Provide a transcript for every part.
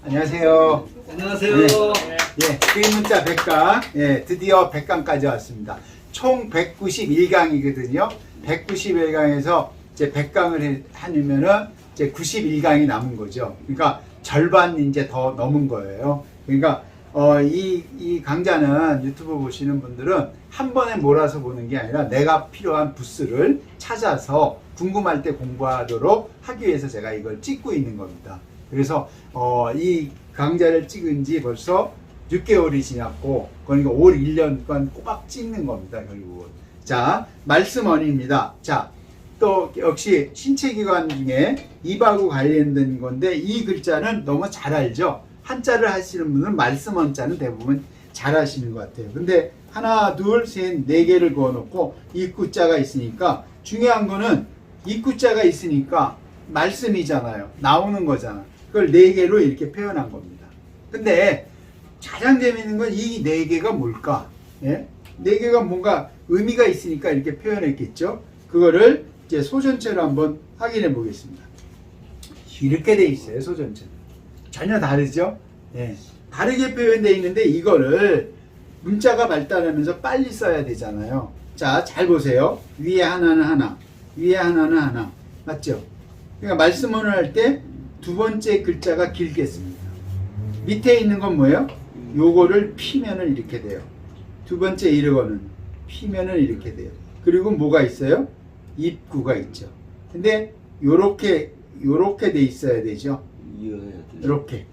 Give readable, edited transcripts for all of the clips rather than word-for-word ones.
안녕하세요. 안녕하세요. 예, 그 문자 100강, 예, 드디어 100강까지 왔습니다. 총 191강이거든요. 191강에서 이제 100강을 하면은 이제 91강이 남은 거죠. 그러니까 절반 이제 더 넘은 거예요. 그러니까 이 강좌는 유튜브 보시는 분들은 한 번에 몰아서 보는 게 아니라 내가 필요한 부스를 찾아서 궁금할 때 공부하도록 하기 위해서 제가 이걸 찍고 있는 겁니다. 그래서 이 강좌를 찍은 지 벌써 6개월이 지났고, 그러니까 올 1년간 꼬박 찍는 겁니다, 결국은. 자, 말씀원입니다. 자, 또 역시 신체기관 중에 입하고 관련된 건데, 이 글자는 너무 잘 알죠? 한자를 하시는 분은 말씀원자는 대부분 잘 하시는 것 같아요. 근데 하나, 둘, 셋, 네 개를 그어놓고 입구자가 있으니까, 중요한 거는 입구자가 있으니까 말씀이잖아요. 나오는 거잖아. 그걸 네 개로 이렇게 표현한 겁니다. 근데 가장 재밌는 건 이 네 개가 뭘까? 예? 네 개가 뭔가 의미가 있으니까 이렇게 표현했겠죠? 그거를 이제 소전체로 한번 확인해 보겠습니다. 이렇게 돼 있어요, 소전체는. 전혀 다르죠? 예. 다르게 표현되어 있는데 이거를 문자가 발달하면서 빨리 써야 되잖아요. 자, 잘 보세요. 위에 하나는 하나, 위에 하나는 하나. 맞죠? 그러니까 말씀을 할 때 두 번째 글자가 길게 씁니다. 밑에 있는 건 뭐예요? 요거를 피면은 이렇게 돼요. 두 번째 이르거는 피면은 이렇게 돼요. 그리고 뭐가 있어요? 입구가 있죠. 근데 요렇게 돼 있어야 되죠. 이렇게.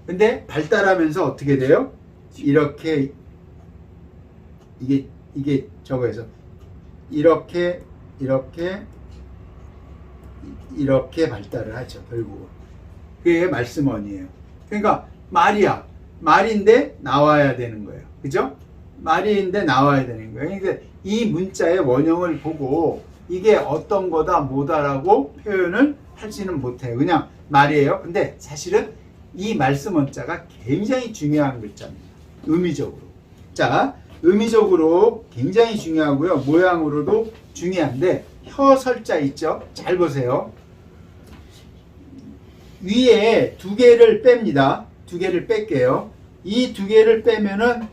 근데 발달하면서 어떻게 돼요? 이렇게 이게 저거에서 이렇게 발달을 하죠, 결국은. 그게 말씀원이에요. 그러니까 말이야. 말인데 나와야 되는 거예요. 그죠? 말인데 나와야 되는 거예요. 그러니까 이 문자의 원형을 보고 이게 어떤 거다 뭐다라고 표현을 하지는 못해요. 그냥 말이에요. 근데 사실은 이 말씀원자가 굉장히 중요한 글자입니다. 의미적으로. 자, 의미적으로 굉장히 중요하고요. 모양으로도 중요한데 혀설자 있죠? 잘 보세요. 위에 두 개를 뺍니다. 두 개를 뺄게요. 이 두 개를 빼면은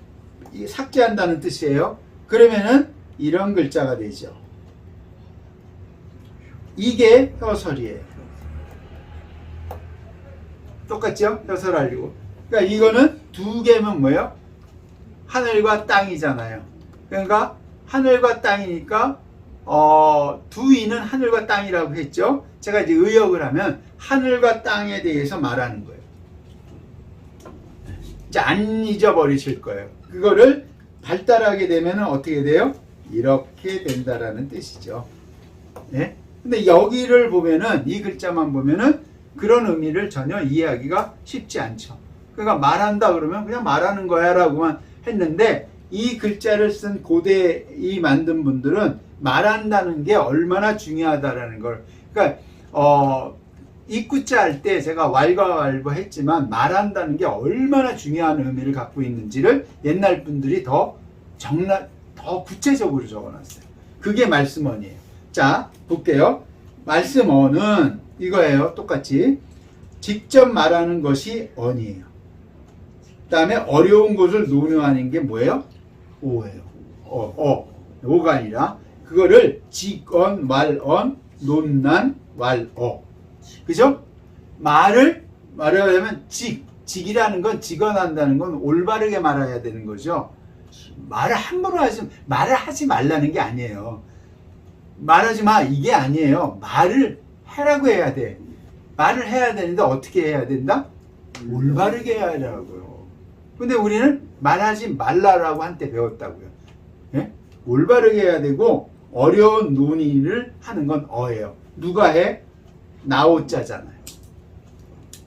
삭제한다는 뜻이에요. 그러면은 이런 글자가 되죠. 이게 혀설이에요. 똑같죠? 혀설 알리고. 그러니까 이거는 두 개면 뭐예요? 하늘과 땅이잖아요. 그러니까 하늘과 땅이니까 두 이는 하늘과 땅이라고 했죠. 제가 이제 의역을 하면 하늘과 땅에 대해서 말하는 거예요. 이제 안 잊어버리실 거예요. 그거를 발달하게 되면 어떻게 돼요? 이렇게 된다라는 뜻이죠. 예? 근데 여기를 보면은, 이 글자만 보면은 그런 의미를 전혀 이해하기가 쉽지 않죠. 그러니까 말한다 그러면 그냥 말하는 거야 라고만 했는데, 이 글자를 쓴 고대 이 만든 분들은 말한다는 게 얼마나 중요하다라는 걸, 그러니까 입구자 할 때 제가 왈가왈부 했지만 말한다는 게 얼마나 중요한 의미를 갖고 있는지를 옛날 분들이 더 구체적으로 적어놨어요. 그게 말씀원이에요. 자, 볼게요. 말씀원은 이거예요. 똑같이 직접 말하는 것이 언이에요. 그 다음에 어려운 것을 논의하는 게 뭐예요? 오예요. 오가 아니라 그거를 직언, 말언, 논난, 왈어. 그죠? 말을 말하려면 직이라는 건, 직언한다는 건 올바르게 말해야 되는 거죠. 말을 함부로 말을 하지 말라는 게 아니에요. 말하지 마, 이게 아니에요. 말을 해라고 해야 돼. 말을 해야 되는데 어떻게 해야 된다? 올바르게 해야 하라고요. 근데 우리는 말하지 말라라고 한때 배웠다고요. 예? 올바르게 해야 되고, 어려운 논의를 하는 건 어예요. 누가 해? 나오자잖아요.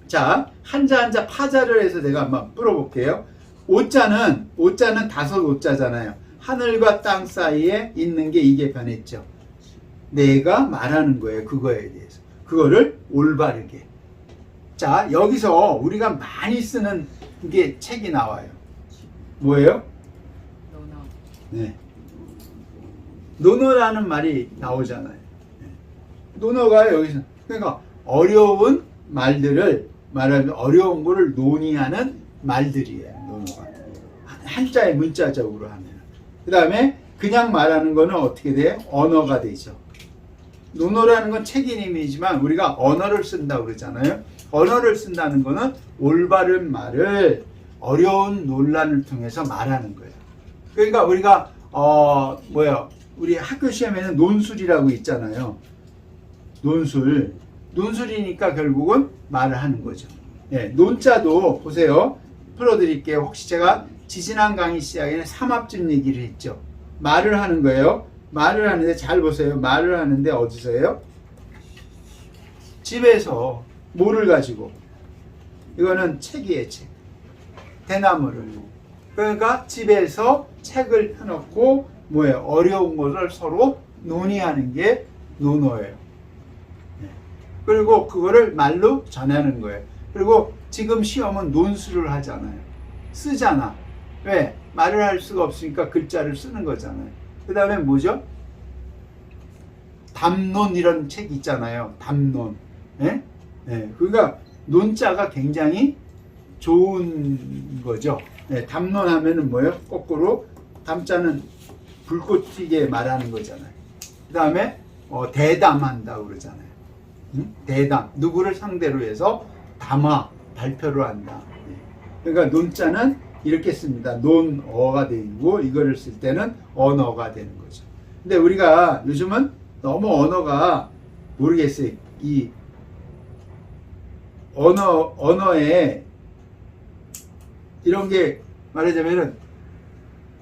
자, 한자 파자를 해서 내가 한번 풀어볼게요. 오자는 다섯 오자잖아요. 하늘과 땅 사이에 있는 게 이게 변했죠. 내가 말하는 거예요. 그거에 대해서. 그거를 올바르게. 자, 여기서 우리가 많이 쓰는 게 책이 나와요. 뭐예요? 네. 논어라는 말이 나오잖아요. 논어가 여기서, 그러니까 어려운 말들을 말하면 어려운 거를 논의하는 말들이에요. 논어가. 한자의 문자적으로 하면. 그 다음에 그냥 말하는 거는 어떻게 돼요? 언어가 되죠. 논어라는 건 책 이름이지만 우리가 언어를 쓴다고 그러잖아요. 언어를 쓴다는 거는 올바른 말을 어려운 논란을 통해서 말하는 거예요. 그러니까 우리가 우리 학교 시험에는 논술이라고 있잖아요. 논술이니까 결국은 말을 하는 거죠. 네, 논자도 보세요. 풀어드릴게요. 혹시 제가 지지난 강의 시작에는 삼합집 얘기를 했죠. 말을 하는 거예요. 말을 하는데 잘 보세요. 말을 하는데 어디서 해요? 집에서 뭐를 가지고? 이거는 책이에요. 책. 대나무를. 그러니까 집에서 책을 펴놓고 뭐예요? 어려운 것을 서로 논의하는 게 논어예요. 그리고 그거를 말로 전하는 거예요. 그리고 지금 시험은 논술을 하잖아요. 쓰잖아. 왜? 말을 할 수가 없으니까 글자를 쓰는 거잖아요. 그 다음에 뭐죠? 담론 이런 책 있잖아요. 담론. 예? 예. 그러니까 논자가 굉장히 좋은 거죠. 예. 담론하면은 뭐예요? 거꾸로 담자는 불꽃 튀게 말하는 거잖아요. 그 다음에 대담한다고 그러잖아요. 대담. 누구를 상대로 해서 담화, 발표를 한다. 예. 그러니까 논자는 이렇게 씁니다. 논어가 되고 이거를 쓸 때는 언어가 되는 거죠. 근데 우리가 요즘은 너무 언어가 모르겠어요. 이 언어에 이런 게 말하자면은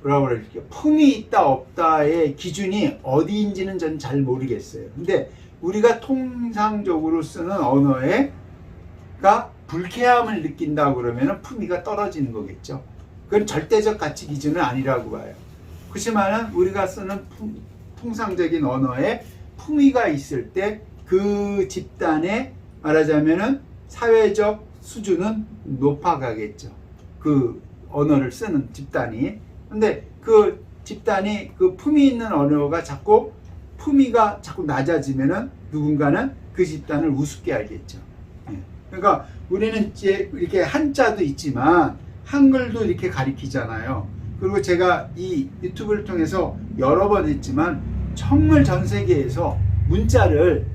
뭐라고 그럴게요. 품이 있다 없다의 기준이 어디인지는 저는 잘 모르겠어요. 근데 우리가 통상적으로 쓰는 언어가 불쾌함을 느낀다고 그러면 품위가 떨어지는 거겠죠. 그건 절대적 가치 기준은 아니라고 봐요. 그렇지만 우리가 쓰는 통상적인 언어에 품위가 있을 때 그 집단의 말하자면은 사회적 수준은 높아가겠죠. 그 언어를 쓰는 집단이. 근데 그 집단이 그 품위 있는 언어가 자꾸 품위가 자꾸 낮아지면은 누군가는 그 집단을 우습게 알겠죠. 그러니까 우리는 이제 이렇게 한자도 있지만 한글도 이렇게 가리키잖아요. 그리고 제가 이 유튜브를 통해서 여러 번 했지만 정말 전 세계에서 문자를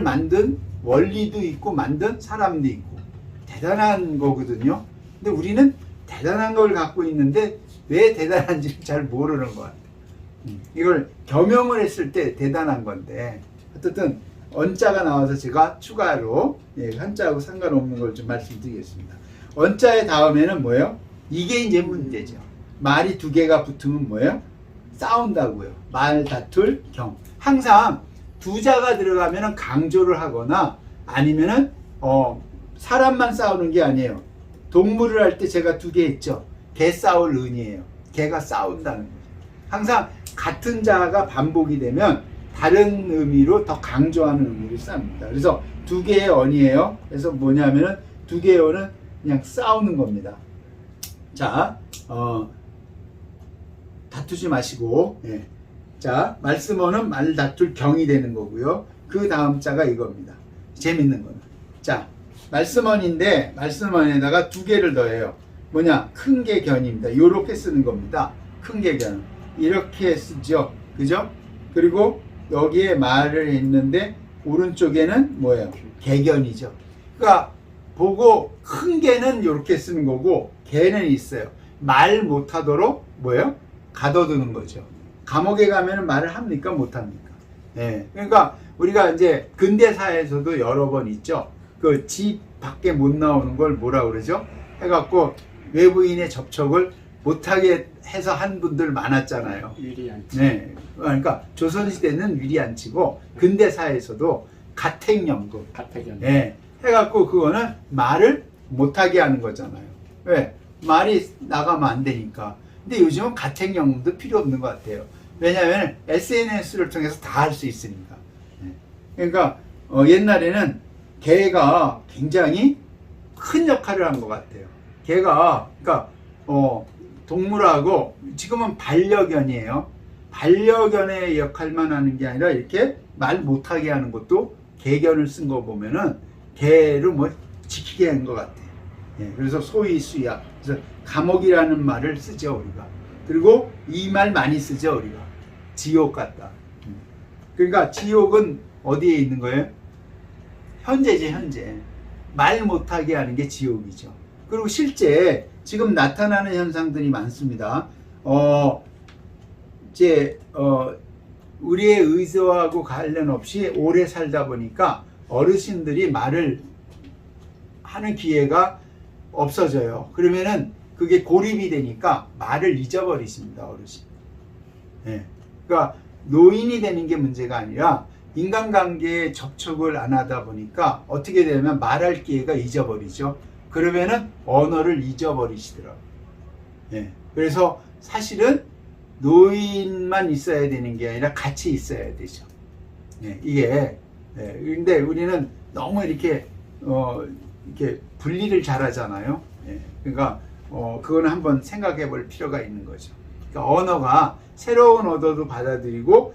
만든 원리도 있고 만든 사람도 있고 대단한 거거든요. 근데 우리는 대단한 걸 갖고 있는데 왜 대단한지를 잘 모르는 것 같아요. 이걸 겸용을 했을 때 대단한 건데 어쨌든 언자가 나와서 제가 추가로 한자하고 상관없는 걸 좀 말씀드리겠습니다. 언자의 다음에는 뭐예요? 이게 이제 문제죠. 말이 두 개가 붙으면 뭐예요? 싸운다고요. 말, 다툴, 경. 항상 두 자가 들어가면 강조를 하거나 아니면은 사람만 싸우는 게 아니에요. 동물을 할 때 제가 두 개 했죠. 개 싸울 은이에요. 개가 싸운다는 거죠. 항상 같은 자가 반복이 되면 다른 의미로 더 강조하는 의미를 쌉니다. 그래서 두 개의 언이에요. 그래서 뭐냐면은 두 개의 언은 그냥 싸우는 겁니다. 자, 다투지 마시고, 예. 자, 말씀어는 말 다툴 경이 되는 거고요. 그 다음 자가 이겁니다. 재밌는 거는. 자, 말씀어인데 말씀어에다가 두 개를 더해요. 뭐냐? 큰 개 견입니다. 요렇게 쓰는 겁니다. 큰 개 견. 이렇게 쓰죠. 그죠? 그리고 여기에 말을 했는데 오른쪽에는 뭐예요? 개견이죠. 그러니까 보고 큰 개는 이렇게 쓰는 거고 개는 있어요. 말 못하도록 뭐예요? 가둬두는 거죠. 감옥에 가면 말을 합니까? 못합니까? 예. 그러니까 우리가 이제 근대사에서도 여러 번 있죠. 그 집 밖에 못 나오는 걸 뭐라 그러죠? 해갖고 외부인의 접촉을 못하게 해서 한 분들 많았잖아요. 위리안치. 네. 그러니까 조선시대는 위리안치고 근대사에서도 가택연금. 가택연금. 네. 해갖고 그거는 말을 못하게 하는 거잖아요. 왜? 말이 나가면 안 되니까. 근데 요즘은 가택연금도 필요 없는 것 같아요. 왜냐하면 SNS를 통해서 다 할 수 있으니까. 네. 그러니까 옛날에는 개가 굉장히 큰 역할을 한 것 같아요. 개가 그러니까 동물하고 지금은 반려견이에요. 반려견의 역할만 하는 게 아니라 이렇게 말 못하게 하는 것도 개견을 쓴 거 보면은 개를 뭐 지키게 기한 것 같아. 예, 그래서 소위수야. 그래서 감옥이라는 말을 쓰죠 우리가. 그리고 이 말 많이 쓰죠 우리가. 지옥 같다. 그러니까 지옥은 어디에 있는 거예요? 현재지 현재. 말 못하게 하는 게 지옥이죠. 그리고 실제 지금 나타나는 현상들이 많습니다. 우리의 의도하고 관련 없이 오래 살다 보니까 어르신들이 말을 하는 기회가 없어져요. 그러면은 그게 고립이 되니까 말을 잊어버리십니다, 어르신. 예. 그러니까 노인이 되는 게 문제가 아니라 인간관계에 접촉을 안 하다 보니까 어떻게 되면 말할 기회가 잊어버리죠. 그러면은 언어를 잊어버리시더라고요. 예. 그래서 사실은 노인만 있어야 되는 게 아니라 같이 있어야 되죠. 예. 이게 근데 우리는 너무 이렇게 분리를 잘하잖아요. 예. 그러니까 그거는 한번 생각해 볼 필요가 있는 거죠. 그러니까 언어가 새로운 언어도 받아들이고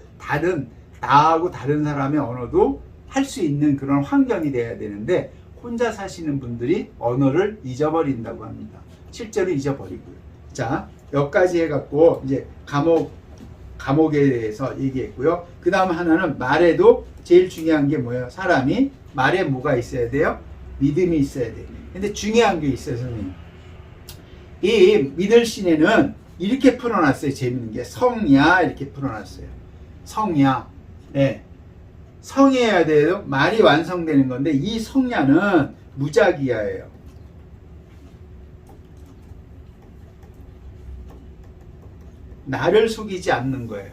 나하고 다른 사람의 언어도 할 수 있는 그런 환경이 돼야 되는데 혼자 사시는 분들이 언어를 잊어버린다고 합니다. 실제로 잊어버리고요. 자, 여기까지 해갖고 이제 감옥에 대해서 얘기했고요. 그 다음 하나는 말에도 제일 중요한 게 뭐예요? 사람이 말에 뭐가 있어야 돼요? 믿음이 있어야 돼요. 근데 중요한 게 있어요, 선생님. 이 믿을 신에는 이렇게 풀어놨어요. 재밌는 게 성야 이렇게 풀어놨어요. 성야. 네. 성해야 돼요. 말이 완성되는 건데 이 성야는 무작위야예요. 나를 속이지 않는 거예요.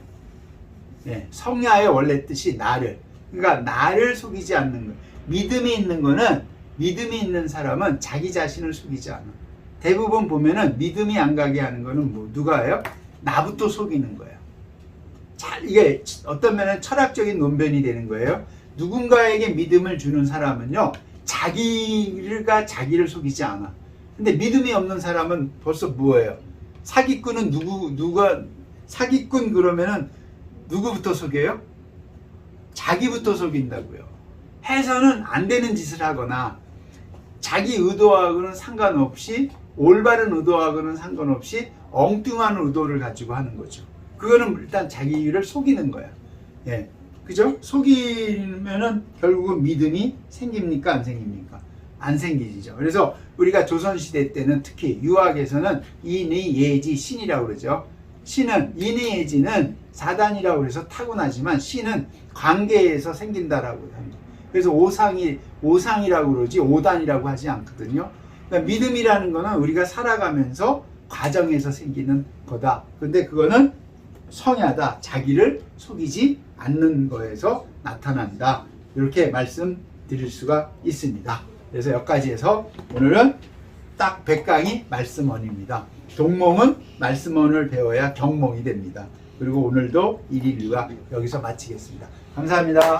네. 성야의 원래 뜻이 나를. 그러니까 나를 속이지 않는 거예요. 믿음이 있는 거는 믿음이 있는 사람은 자기 자신을 속이지 않아. 대부분 보면은 믿음이 안 가게 하는 거는 뭐 누가예요? 나부터 속이는 거예요. 이게 어떤 면은 철학적인 논변이 되는 거예요. 누군가에게 믿음을 주는 사람은요, 자기가 자기를 속이지 않아. 근데 믿음이 없는 사람은 벌써 뭐예요? 사기꾼은 사기꾼 그러면은 누구부터 속여요? 자기부터 속인다고요. 해서는 안 되는 짓을 하거나 자기 의도하고는 상관없이 올바른 의도하고는 상관없이 엉뚱한 의도를 가지고 하는 거죠. 그거는 일단 자기를 속이는 거야. 예. 그죠? 속이면은 결국은 믿음이 생깁니까? 안 생깁니까? 안 생기죠. 그래서 우리가 조선시대 때는 특히 유학에서는 인의 예지 신이라고 그러죠. 신은, 인의 예지는 사단이라고 그래서 타고나지만 신은 관계에서 생긴다라고 합니다. 그래서 오상이라고 그러지 오단이라고 하지 않거든요. 그러니까 믿음이라는 거는 우리가 살아가면서 과정에서 생기는 거다. 근데 그거는 성야다. 자기를 속이지 않는 거에서 나타난다. 이렇게 말씀드릴 수가 있습니다. 그래서 여기까지 해서 오늘은 딱 100강이 말씀원입니다. 동몽은 말씀원을 배워야 경몽이 됩니다. 그리고 오늘도 1일 유학 여기서 마치겠습니다. 감사합니다.